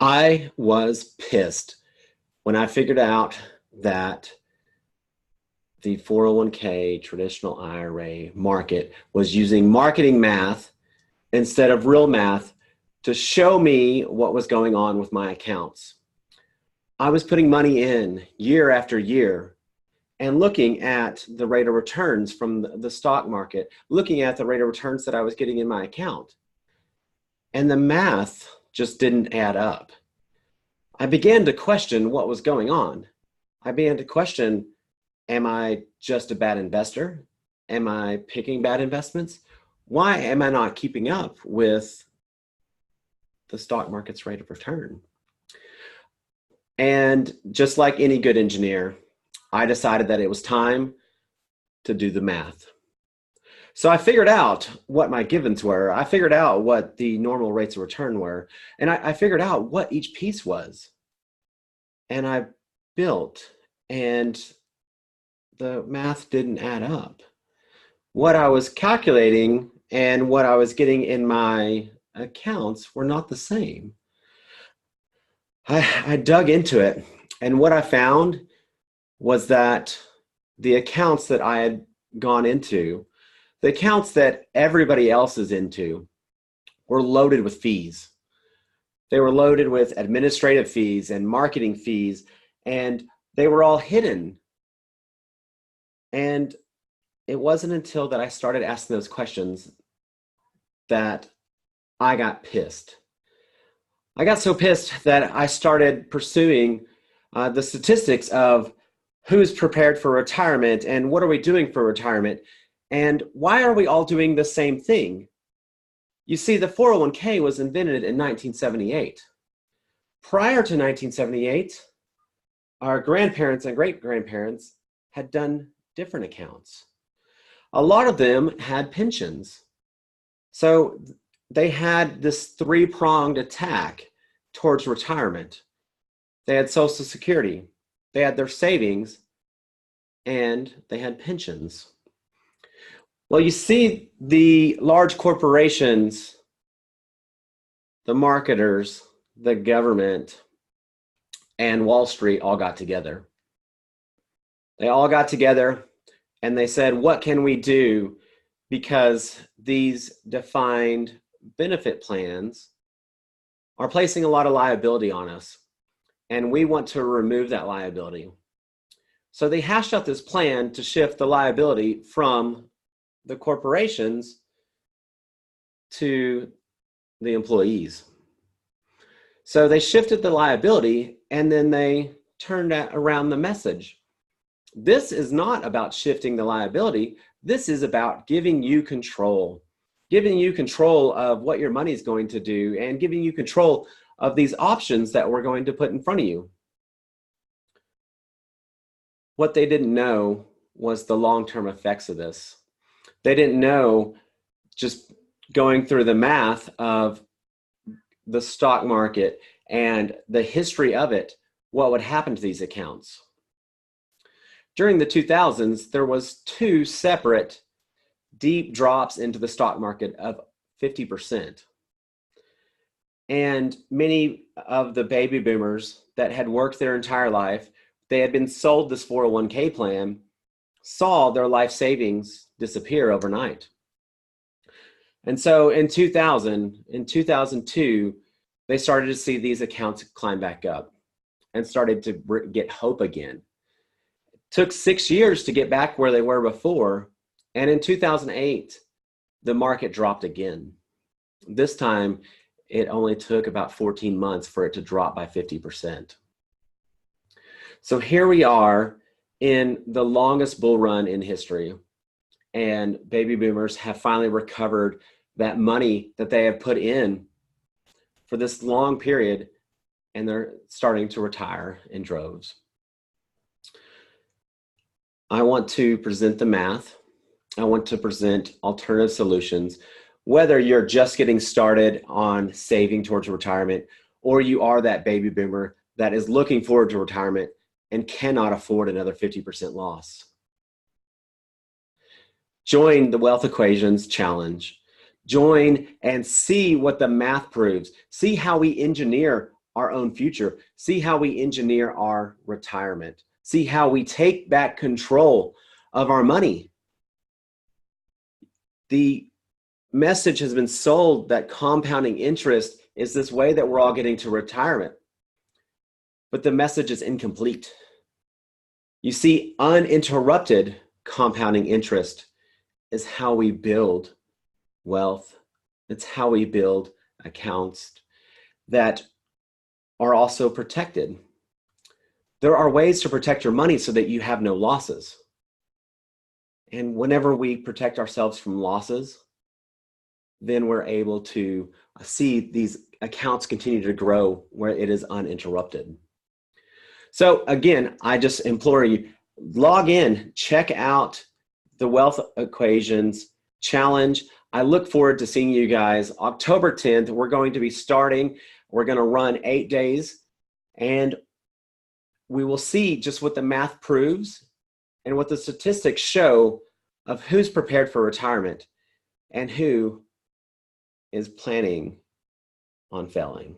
I was pissed when I figured out that the 401k traditional IRA market was using marketing math instead of real math to show me what was going on with my accounts. I was putting money in year after year and looking at the rate of returns from the stock market, looking at the rate of returns that I was getting in my account. And the math just didn't add up. I began to question what was going on. I began to question, am I just a bad investor? Am I picking bad investments? Why am I not keeping up with the stock market's rate of return? And just like any good engineer, I decided that it was time to do the math. So I figured out what my givens were. I figured out what the normal rates of return were. And I figured out what each piece was. And I built, and the math didn't add up. What I was calculating and what I was getting in my accounts were not the same. I dug into it, and what I found was that the accounts that I had gone into, the accounts that everybody else is into, were loaded with fees. They were loaded with administrative fees and marketing fees, and they were all hidden. And it wasn't until that I started asking those questions that I got pissed. I got so pissed that I started pursuing the statistics of who's prepared for retirement and what are we doing for retirement and why are we all doing the same thing? You see, the 401k was invented in 1978. Prior to 1978, our grandparents and great-grandparents had done different accounts. A lot of them had pensions. So they had this three-pronged attack towards retirement. They had Social Security, they had their savings, and they had pensions. Well, you see, the large corporations, the marketers, the government, and Wall Street all got together. They all got together and they said, what can we do? Because these defined benefit plans are placing a lot of liability on us, and we want to remove that liability. So they hashed out this plan to shift the liability from the corporations to the employees. So they shifted the liability, and then they turned around the message. This is not about shifting the liability. This is about giving you control of what your money is going to do and giving you control of these options that we're going to put in front of you. What they didn't know was the long-term effects of this. They didn't know, just going through the math of the stock market and the history of it, what would happen to these accounts. During the 2000s, there was two separate deep drops into the stock market of 50%. And many of the baby boomers that had worked their entire life, they had been sold this 401k plan, saw their life savings disappear overnight. And so in 2002, they started to see these accounts climb back up and started to get hope again. It took 6 years to get back where they were before. And in 2008, the market dropped again. This time, it only took about 14 months for it to drop by 50%. So here we are in the longest bull run in history, and baby boomers have finally recovered that money that they have put in for this long period, and they're starting to retire in droves. I want to present the math. I want to present alternative solutions. Whether you're just getting started on saving towards retirement, or you are that baby boomer that is looking forward to retirement and cannot afford another 50% loss. Join the Wealth Equations Challenge. Join and see what the math proves. See how we engineer our own future. See how we engineer our retirement. See how we take back control of our money. The message has been sold that compounding interest is this way that we're all getting to retirement. But the message is incomplete. You see, uninterrupted compounding interest is how we build wealth. It's how we build accounts that are also protected. There are ways to protect your money so that you have no losses. And whenever we protect ourselves from losses, then we're able to see these accounts continue to grow where it is uninterrupted. So again, I just implore you, log in, check out the Wealth Equations Challenge. I look forward to seeing you guys October 10th. We're going to be starting. We're going to run 8 days, and we will see just what the math proves and what the statistics show of who's prepared for retirement and who is planning on failing.